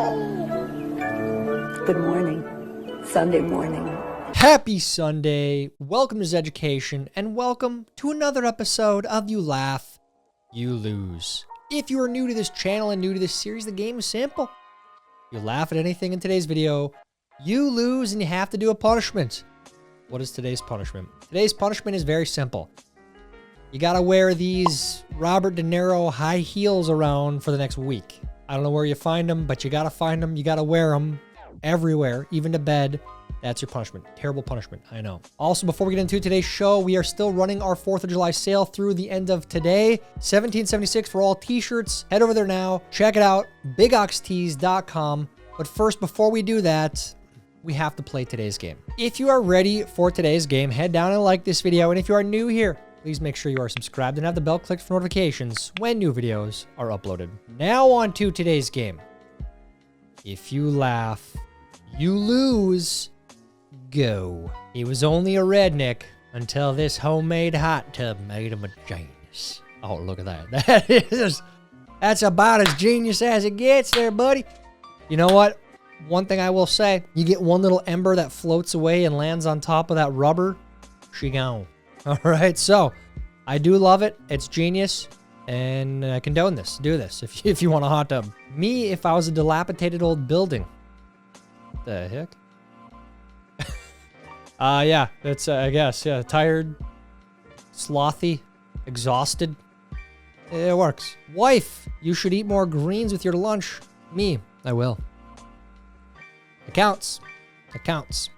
Good morning. Sunday morning. Happy Sunday. Welcome to Zeducation, and welcome to another episode of You Laugh, You Lose. If you are new to this channel and new to this series, the game is simple. You laugh at anything in today's video, you lose, and you have to do a punishment. What is today's punishment? Today's punishment is very simple. You gotta wear these Robert De Niro high heels around for the next week. I don't know where you find them, but you gotta find them. You gotta wear them everywhere, even to bed. That's your punishment. Terrible punishment, I know. Also, before we get into today's show, we are still running our 4th of July sale through the end of today. $17.76 for all t-shirts. Head over there now. Check it out. bigoxtees.com. But first, before we do that, we have to play today's game. If you are ready for today's game, head down and like this video. And if you are new here, please make sure you are subscribed and have the bell clicked for notifications when new videos are uploaded. Now on to today's game. If you laugh, you lose. Go. He was only a redneck until this homemade hot tub made him a genius. Oh, look at that. That's about as genius as it gets there, buddy. You know what? One thing I will say, you get one little ember that floats away and lands on top of that rubber, she gone. All right, so I do love it. It's genius, and I condone this. Do this if you want a hot tub. Me, if I was a dilapidated old building. What the heck? Yeah, that's, I guess, yeah, tired, slothy, exhausted. It works. Wife, you should eat more greens with your lunch. Me, I will. It counts. It counts.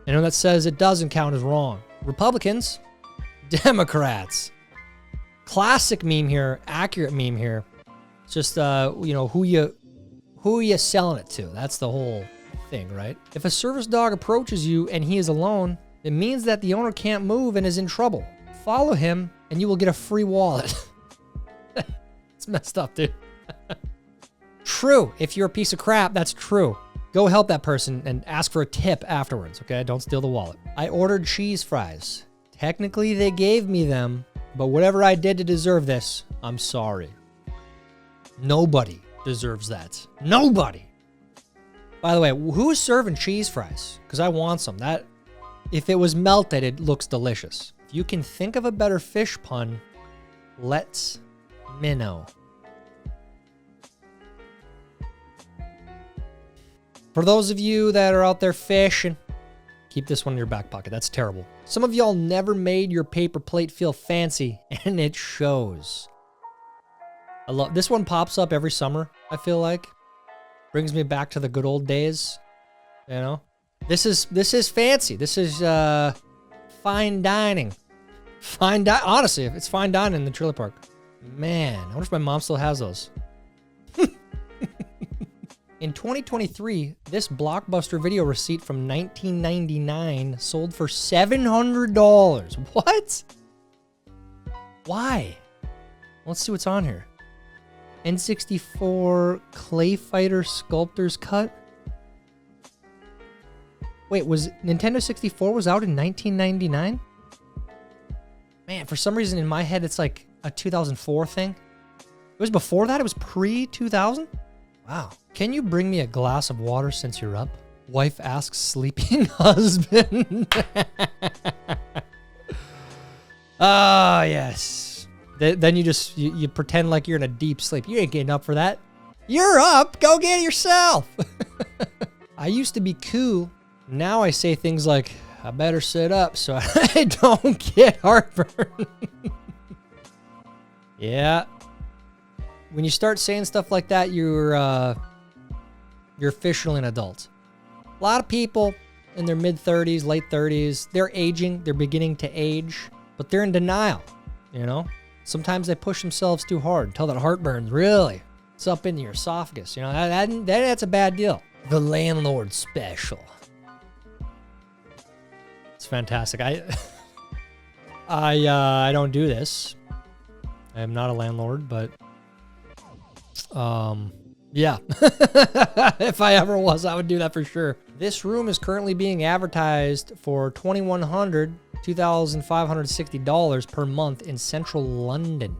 Anyone that says it doesn't count is wrong. Republicans, Democrats. Classic meme here, accurate meme here. It's just, you know, who you selling it to. That's the whole thing, right? If a service dog approaches you and he is alone, it means that the owner can't move and is in trouble. Follow him and you will get a free wallet. It's messed up, dude. True. If you're a piece of crap, that's true. Go help that person and ask for a tip afterwards, okay? Don't steal the wallet. I ordered cheese fries. Technically, they gave me them, but whatever I did to deserve this, I'm sorry. Nobody deserves that. Nobody. By the way, who's serving cheese fries? Because I want some. That, if it was melted, it looks delicious. If you can think of a better fish pun, let's me know. For those of you that are out there fishing, keep this one in your back pocket. That's terrible. Some of y'all never made your paper plate feel fancy, and it shows. I love this one. Pops up every summer, I feel like. Brings me back to the good old days. You know? This is fancy. This is fine dining. Honestly, if it's fine dining in the trailer park. Man, I wonder if my mom still has those. In 2023, this Blockbuster video receipt from 1999 sold for $700. What? Why? Let's see what's on here. N64 Clay Fighter Sculptor's Cut? Wait, was Nintendo 64 was out in 1999? Man, for some reason in my head it's like a 2004 thing. It was before that? It was pre-2000? Wow. Can you bring me a glass of water since you're up? Wife asks sleeping husband. Ah, yes. Then you just, you pretend like you're in a deep sleep. You ain't getting up for that. You're up. Go get it yourself. I used to be cool. Now I say things like, I better sit up so I don't get heartburn. Yeah. When you start saying stuff like that, you're officially an adult. A lot of people in their mid-30s, late 30s, they're aging. They're beginning to age, but they're in denial, you know? Sometimes they push themselves too hard until that heartburn really, it's up in your esophagus. You know, that's a bad deal. The landlord special. It's fantastic. I don't do this. I am not a landlord, but yeah. If I ever was, I would do that for sure. This room is currently being advertised for $2,560 per month in central London.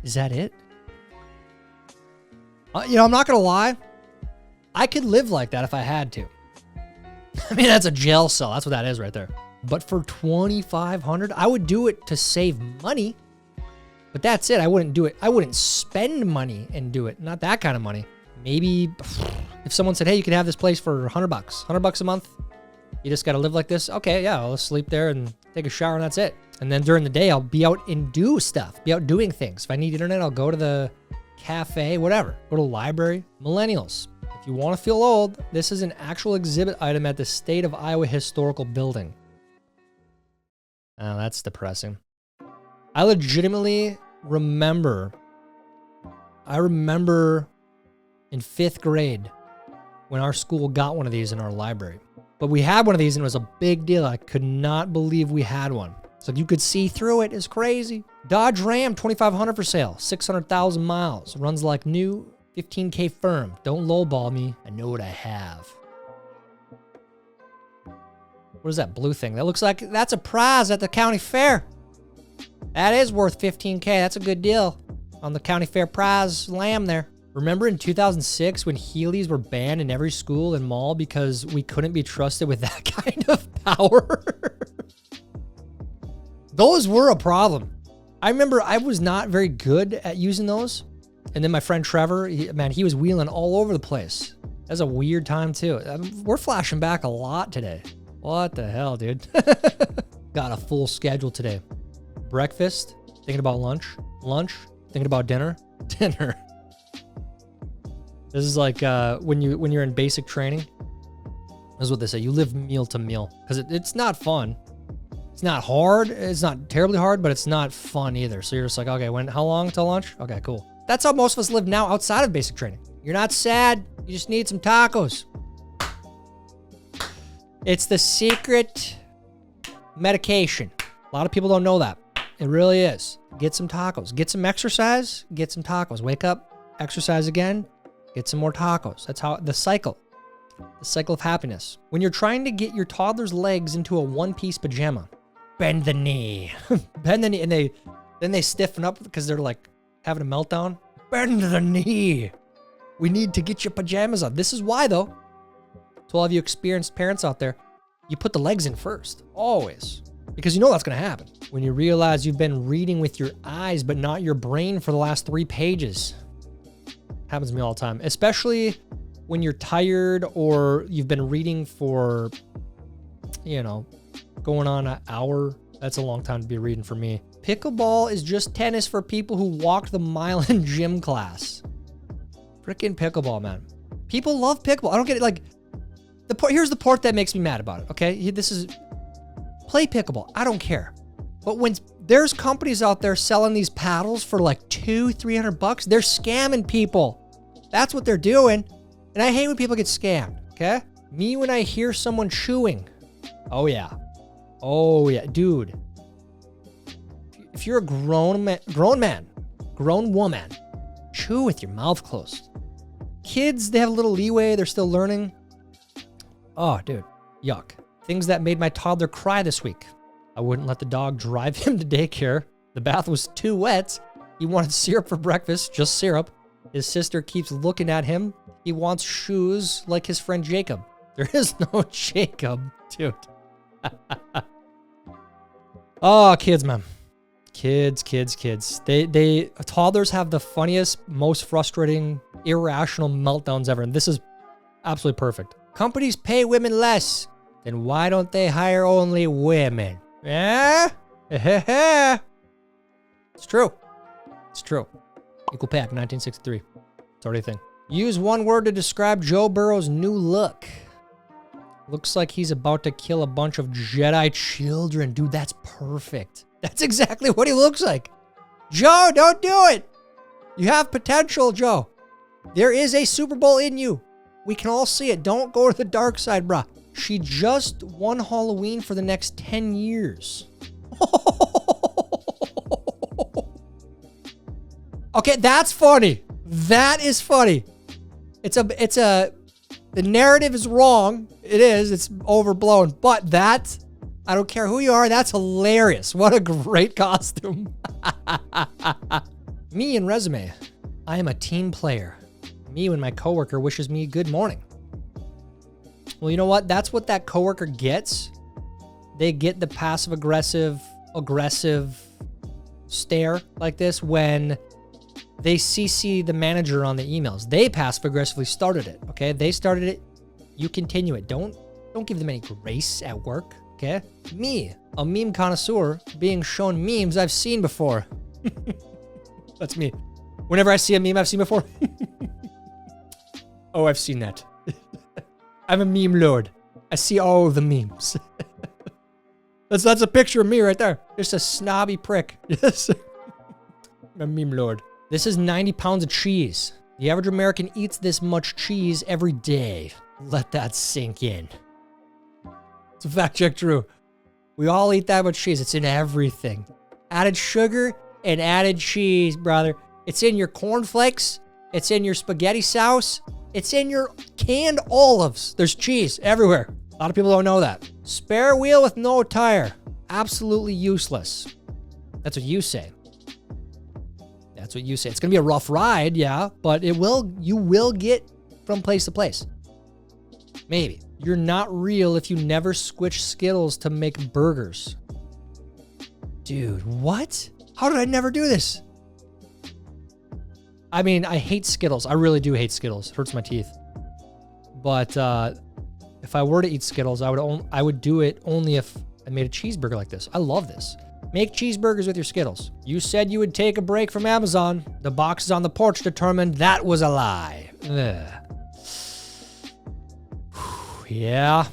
Is that it? I'm not going to lie. I could live like that if I had to. I mean, that's a jail cell. That's what that is right there. But for $2,500, I would do it to save money. But that's it. I wouldn't do it. I wouldn't spend money and do it. Not that kind of money. Maybe if someone said, hey, you can have this place for $100, $100 a month. You just got to live like this. Okay, yeah, I'll sleep there and take a shower and that's it. And then during the day, I'll be out and do stuff, be out doing things. If I need internet, I'll go to the cafe, whatever. Go to the library. Millennials. If you want to feel old, this is an actual exhibit item at the State of Iowa Historical Building. Oh, that's depressing. I legitimately remember in 5th grade when our school got one of these in our library. But we had one of these and it was a big deal. I could not believe we had one. So you could see through it. It's crazy. Dodge Ram, $2,500 for sale. 600,000 miles. Runs like new. 15K firm. Don't lowball me. I know what I have. What is that blue thing? That looks like that's a prize at the county fair. That is worth 15K. That's a good deal on the county fair prize lamb there. Remember in 2006 when Heelys were banned in every school and mall because we couldn't be trusted with that kind of power? Those were a problem. I remember I was not very good at using those. And then my friend Trevor, he was wheeling all over the place. That's a weird time too. We're flashing back a lot today. What the hell, dude? Got a full schedule today. Breakfast, thinking about lunch. Lunch, thinking about dinner. Dinner. This is like when you're in basic training. This is what they say. You live meal to meal. Because it's not fun. It's not hard. It's not terribly hard, but it's not fun either. So you're just like, okay, how long till lunch? Okay, cool. That's how most of us live now outside of basic training. You're not sad. You just need some tacos. It's the secret medication. A lot of people don't know that. It really is. Get some tacos. Get some exercise. Get some tacos. Wake up, exercise again, get some more tacos. That's how the cycle of happiness. When you're trying to get your toddler's legs into a one-piece pajama, bend the knee. Bend the knee. And then they stiffen up because they're like having a meltdown. Bend the knee. We need to get your pajamas on. This is why, though, to all of you experienced parents out there, you put the legs in first. Always. Because you know that's going to happen. When you realize you've been reading with your eyes, but not your brain for the last 3 pages. Happens to me all the time. Especially when you're tired or you've been reading for, going on an hour. That's a long time to be reading for me. Pickleball is just tennis for people who walked the mile in gym class. Frickin' pickleball, man. People love pickleball. I don't get it. Like, here's the part that makes me mad about it, okay? Play pickleball. I don't care. But when there's companies out there selling these paddles for like $200-300, they're scamming people. That's what they're doing. And I hate when people get scammed, okay? Me when I hear someone chewing. Oh, yeah. Oh, yeah. Dude. If you're a grown woman, chew with your mouth closed. Kids, they have a little leeway. They're still learning. Oh, dude. Yuck. Things that made my toddler cry this week. I wouldn't let the dog drive him to daycare. The bath was too wet. He wanted syrup for breakfast, just syrup. His sister keeps looking at him. He wants shoes like his friend Jacob. There is no Jacob, dude. Oh, kids, man. Kids. Toddlers have the funniest, most frustrating, irrational meltdowns ever. And this is absolutely perfect. Companies pay women less. Then why don't they hire only women? Eh? It's true. It's true. Equal pay Act, 1963. It's already a thing. Use one word to describe Joe Burrow's new look. Looks like he's about to kill a bunch of Jedi children. Dude, that's perfect. That's exactly what he looks like. Joe, don't do it. You have potential, Joe. There is a Super Bowl in you. We can all see it. Don't go to the dark side, bruh. She just won Halloween for the next 10 years. Okay, that's funny. That is funny. The narrative is wrong. It is. It's overblown. But I don't care who you are. That's hilarious. What a great costume. Me and resume. I am a team player. Me when my coworker wishes me good morning. Well, you know what? That's what that coworker gets. They get the passive aggressive stare like this when they CC the manager on the emails. They passive aggressively started it, okay? They started it. You continue it. Don't give them any grace at work, okay? Me, a meme connoisseur, being shown memes I've seen before. That's me. Whenever I see a meme I've seen before. Oh, I've seen that. I'm a meme lord. I see all the memes. That's a picture of me right there. Just a snobby prick. Yes. I'm a meme lord. This is 90 pounds of cheese. The average American eats this much cheese every day. Let that sink in. It's a fact check true. We all eat that much cheese. It's in everything. Added sugar and added cheese, brother. It's in your cornflakes. It's in your spaghetti sauce. It's in your canned olives. There's cheese everywhere. A lot of people don't know that. Spare wheel with no tire. Absolutely useless. That's what you say. That's what you say. It's going to be a rough ride, yeah, but you will get from place to place. Maybe. You're not real if you never switch Skittles to make burgers. Dude, what? How did I never do this? I mean, I hate Skittles. I really do hate Skittles. It hurts my teeth. But if I were to eat Skittles, I would do it only if I made a cheeseburger like this. I love this. Make cheeseburgers with your Skittles. You said you would take a break from Amazon. The boxes on the porch determined that was a lie. Ugh. Yeah.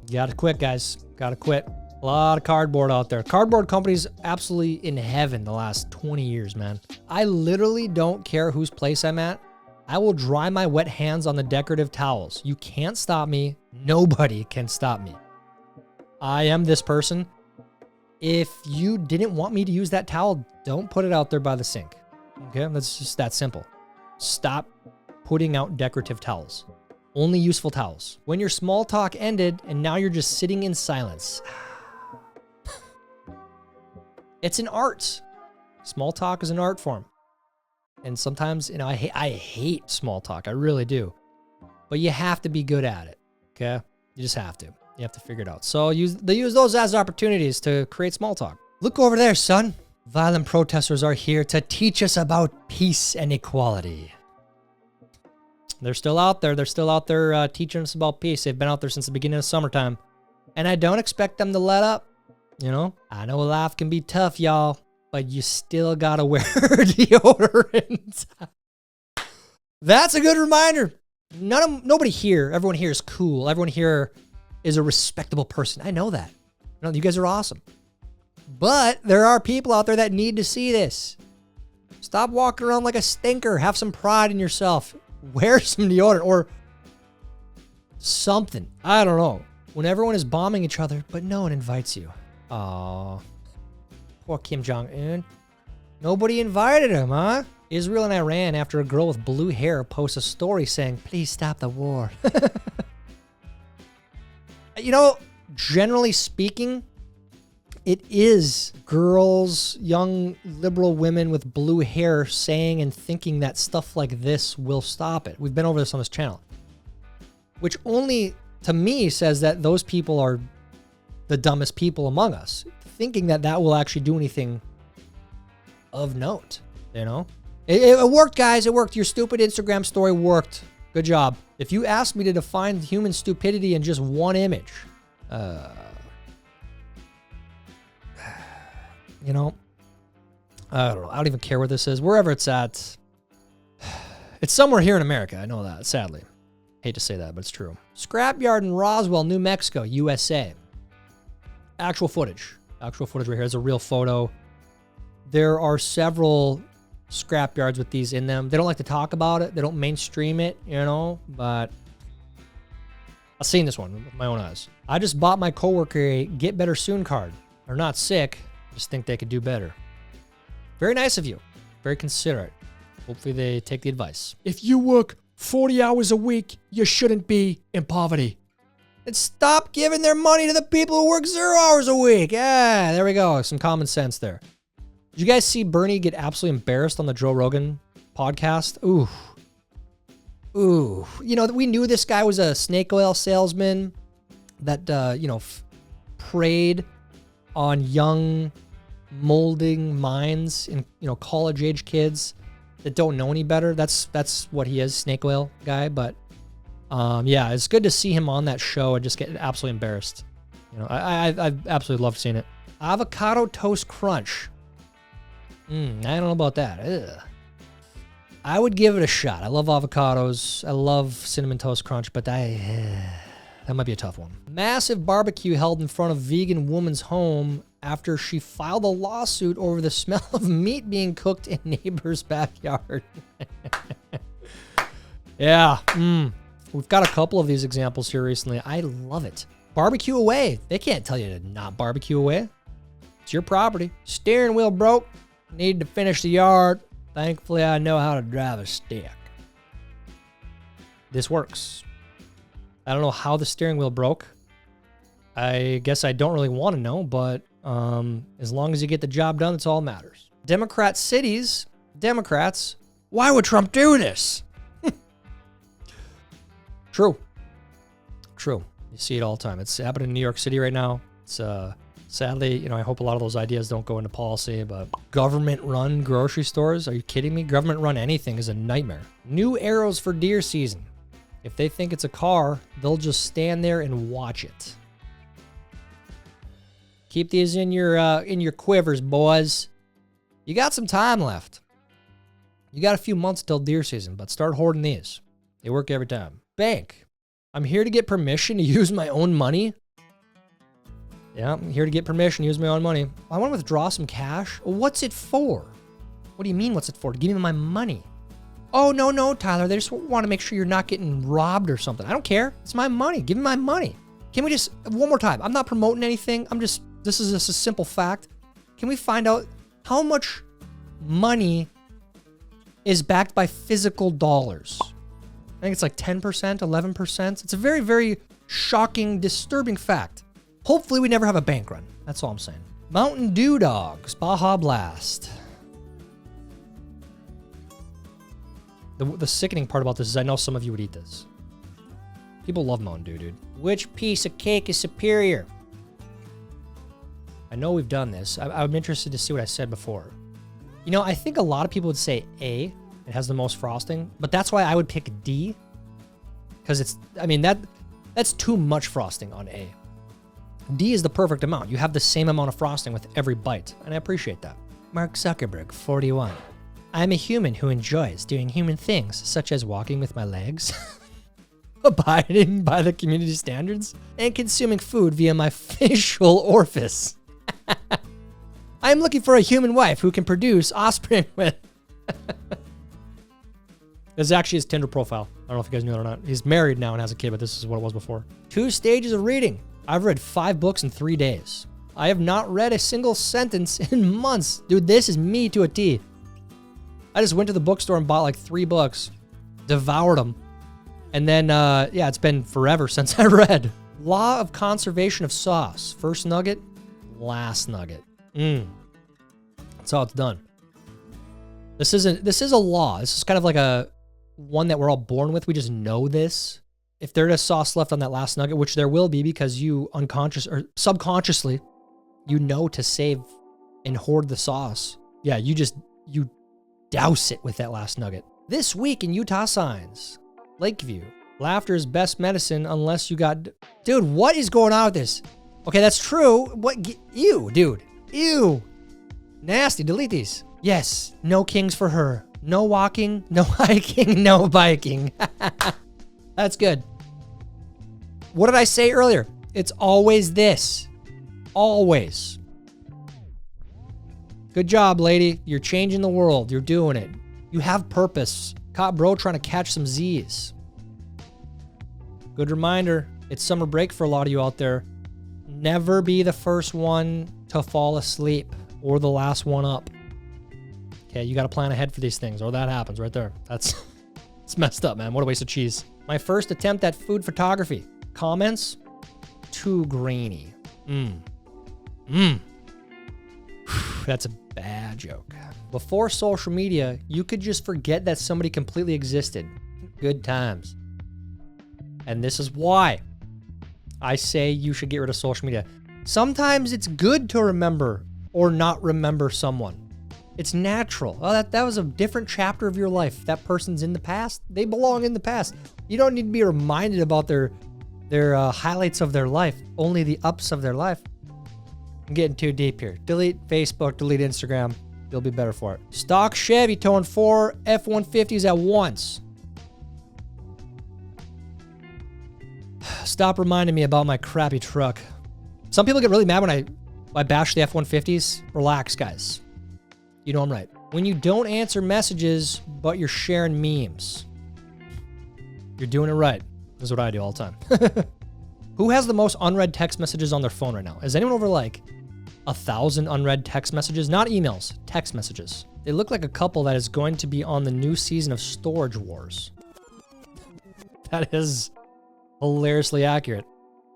You gotta quit, guys. Gotta quit. A lot of cardboard out there. Cardboard companies absolutely in heaven the last 20 years, man. I literally don't care whose place I'm at. I will dry my wet hands on the decorative towels. You can't stop me. Nobody can stop me. I am this person. If you didn't want me to use that towel, don't put it out there by the sink. Okay? That's just that simple. Stop putting out decorative towels. Only useful towels. When your small talk ended and now you're just sitting in silence. It's an art. Small talk is an art form. And sometimes, I hate small talk. I really do. But you have to be good at it. Okay? You just have to. You have to figure it out. So they use those as opportunities to create small talk. Look over there, son. Violent protesters are here to teach us about peace and equality. They're still out there. They're still out there teaching us about peace. They've been out there since the beginning of summertime. And I don't expect them to let up. I know life can be tough, y'all, but you still gotta wear deodorant. That's a good reminder. Nobody here, everyone here is cool. Everyone here is a respectable person. I know that. You guys are awesome. But there are people out there that need to see this. Stop walking around like a stinker. Have some pride in yourself. Wear some deodorant or something. I don't know. When everyone is bombing each other, but no one invites you. Aww. Poor Kim Jong-un. Nobody invited him, huh? Israel and Iran after a girl with blue hair posts a story saying, please stop the war. Generally speaking, it is girls, young liberal women with blue hair saying and thinking that stuff like this will stop it. We've been over this on this channel. Which only, to me, says that those people are the dumbest people among us, thinking that that will actually do anything of note, It worked, guys. It worked. Your stupid Instagram story worked. Good job. If you asked me to define human stupidity in just one image, I don't know. I don't even care where this is. Wherever it's at. It's somewhere here in America. I know that, sadly. Hate to say that, but it's true. Scrapyard in Roswell, New Mexico, USA. Actual footage. Actual footage right here. It's a real photo. There are several scrapyards with these in them. They don't like to talk about it. They don't mainstream it, but I've seen this one with my own eyes. I just bought my coworker a Get Better Soon card. They're not sick. Just think they could do better. Very nice of you. Very considerate. Hopefully they take the advice. If you work 40 hours a week, you shouldn't be in poverty. And stop giving their money to the people who work 0 hours a week. Yeah, there we go. Some common sense there. Did you guys see Bernie get absolutely embarrassed on the Joe Rogan podcast. Ooh. Ooh. You know, we knew this guy was a snake oil salesman that, you know, preyed on young, molding minds and, you know, college-age kids that don't know any better. That's what he is, snake oil guy. But, yeah, it's good to see him on that show and just get absolutely embarrassed. You know, I absolutely loved seeing it. Avocado toast crunch. I don't know about that. Ugh. I would give it a shot. I love avocados. I love cinnamon toast crunch, but that might be a tough one. Massive barbecue held in front of vegan woman's home after she filed a lawsuit over the smell of meat being cooked in neighbor's backyard. Yeah. We've got a couple of these examples here recently. I love it. Barbecue away. They can't tell you to not barbecue away. It's your property. Steering wheel broke. Need to finish the yard. Thankfully, I know how to drive a stick. This works. I don't know how the steering wheel broke. I guess I don't really want to know, but as long as you get the job done, that's all that matters. Democrat cities, Democrats, why would Trump do this? True. True. You see it all the time. It's happening in New York City right now. It's sadly, you know, I hope a lot of those ideas don't go into policy, but government-run grocery stores? Are you kidding me? Government-run anything is a nightmare. New arrows for deer season. If they think it's a car, they'll just stand there and watch it. Keep these in your quivers, boys. You got some time left. You got a few months till deer season, but start hoarding these. They work every time. Bank. I'm here to get permission to use my own money. Yeah, I'm here to get permission to use my own money. I want to withdraw some cash. What's it for? What do you mean, what's it for? To give me my money. Oh, no, Tyler. They just want to make sure you're not getting robbed or something. I don't care. It's my money. Give me my money. Can we just, one more time. I'm not promoting anything. This is just a simple fact. Can we find out how much money is backed by physical dollars? I think it's like 10%, 11%. It's a very, very shocking, disturbing fact. Hopefully we never have a bank run. That's all I'm saying. Mountain Dew Dogs, Baja Blast. The sickening part about this is I know some of you would eat this. People love Mountain Dew, dude. Which piece of cake is superior? I know we've done this. I'm interested to see what I said before. You know, I think a lot of people would say A. It has the most frosting, but that's why I would pick D. Because that's too much frosting on A. D is the perfect amount. You have the same amount of frosting with every bite, and I appreciate that. Mark Zuckerberg, 41. I'm a human who enjoys doing human things, such as walking with my legs, abiding by the community standards, and consuming food via my facial orifice. I'm looking for a human wife who can produce offspring with... This is actually his Tinder profile. I don't know if you guys knew that or not. He's married now and has a kid, but this is what it was before. 2 stages of reading. I've read 5 books in 3 days. I have not read a single sentence in months. Dude, this is me to a T. I just went to the bookstore and bought like 3 books. Devoured them. And then, yeah, it's been forever since I read. Law of conservation of sauce. First nugget, last nugget. That's how it's done. This is a law. This is kind of like one that we're all born with. We just know this. If there is sauce left on that last nugget, which there will be because you unconscious or subconsciously, you know to save and hoard the sauce. Yeah, you douse it with that last nugget. This week in Utah signs. Lakeview. Laughter is best medicine unless you got... Dude, what is going on with this? Okay, that's true. What? Ew, dude. Ew. Nasty. Delete these. Yes. No kings for her. No walking. No hiking. No biking. That's good. What did I say earlier? It's always this. Always. Good job, lady. You're changing the world. You're doing it. You have purpose. Caught bro trying to catch some Z's. Good reminder. It's summer break for a lot of you out there. Never be the first one to fall asleep or the last one up. Okay, you got to plan ahead for these things or that happens right there. It's messed up, man. What a waste of cheese. My first attempt at food photography. Comments? Too grainy. That's a bad dad joke. Before social media, you could just forget that somebody completely existed. Good times. And this is why I say you should get rid of social media. Sometimes it's good to remember or not remember someone. It's natural. Oh, that was a different chapter of your life. That person's in the past. They belong in the past. You don't need to be reminded about their highlights of their life, only the ups of their life. I'm getting too deep here. Delete Facebook, delete Instagram. You'll be better for it. Stock Chevy towing 4 F-150s at once. Stop reminding me about my crappy truck. Some people get really mad when I bash the F-150s. Relax, guys. You know I'm right. When you don't answer messages, but you're sharing memes, you're doing it right. This is what I do all the time. Who has the most unread text messages on their phone right now? Is anyone over like 1,000 unread text messages? Not emails, text messages. They look like a couple that is going to be on the new season of Storage Wars. That is hilariously accurate.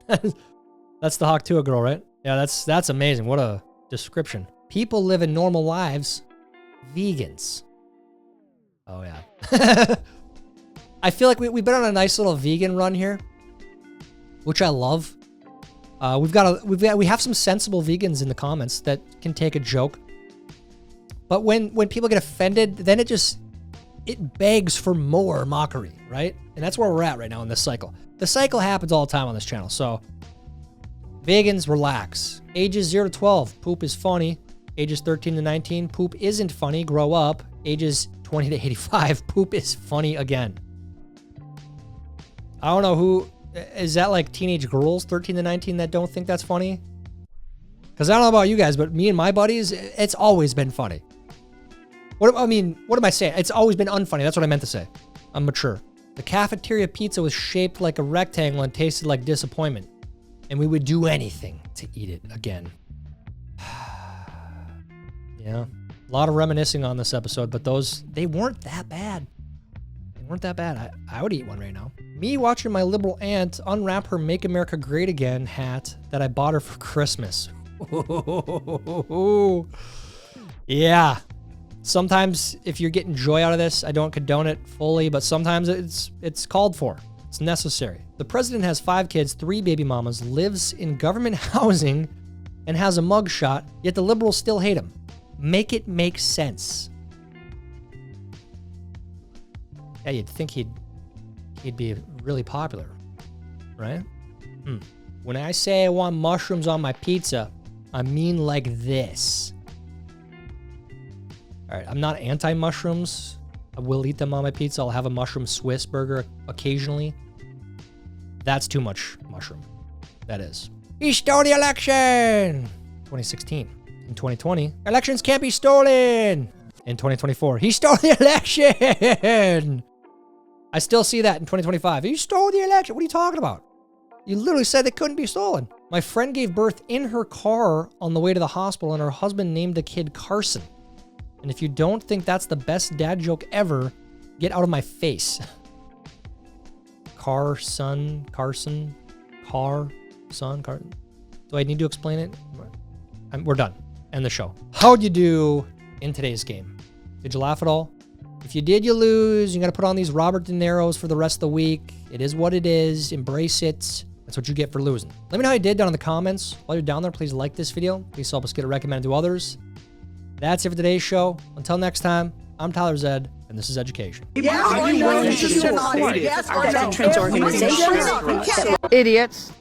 That's the Hawk Tua girl, right? Yeah, that's amazing. What a description. People living normal lives. Vegans. Oh yeah. I feel like we've been on a nice little vegan run here, which I love. We have some sensible vegans in the comments that can take a joke. But when people get offended, then it begs for more mockery, right? And that's where we're at right now in this cycle. The cycle happens all the time on this channel. So vegans, relax. Ages 0 to 12, poop is funny. Ages 13 to 19, poop isn't funny, grow up. Ages 20 to 85, poop is funny again. I don't know who, is that like teenage girls, 13 to 19, that don't think that's funny? Because I don't know about you guys, but me and my buddies, it's always been funny. What am I saying? It's always been unfunny. That's what I meant to say. I'm mature. The cafeteria pizza was shaped like a rectangle and tasted like disappointment. And we would do anything to eat it again. Yeah. A lot of reminiscing on this episode, but they weren't that bad. They weren't that bad. I would eat one right now. Me watching my liberal aunt unwrap her Make America Great Again hat that I bought her for Christmas. Yeah. Sometimes if you're getting joy out of this, I don't condone it fully, but sometimes it's called for. It's necessary. The president has 5 kids, 3 baby mamas, lives in government housing, and has a mugshot, yet the liberals still hate him. Make it make sense. Yeah, you'd think he'd be really popular, right? When I say I want mushrooms on my pizza, I mean like this. All right, I'm not anti-mushrooms. I will eat them on my pizza. I'll have a mushroom Swiss burger occasionally. That's too much mushroom. That is. He stole the election! 2016. In 2020, elections can't be stolen! In 2024, he stole the election! I still see that in 2025. He stole the election. What are you talking about? You literally said they couldn't be stolen. My friend gave birth in her car on the way to the hospital, and her husband named the kid Carson. And if you don't think that's the best dad joke ever, get out of my face. Carson. Do I need to explain it? We're done. End the show. How'd you do in today's game? Did you laugh at all? If you did, you lose. You got to put on these Robert De Niro's for the rest of the week. It is what it is. Embrace it. That's what you get for losing. Let me know how you did down in the comments. While you're down there, please like this video. Please help us get it recommended to others. That's it for today's show. Until next time, I'm Tyler Zed, and this is Zeducation. Idiots.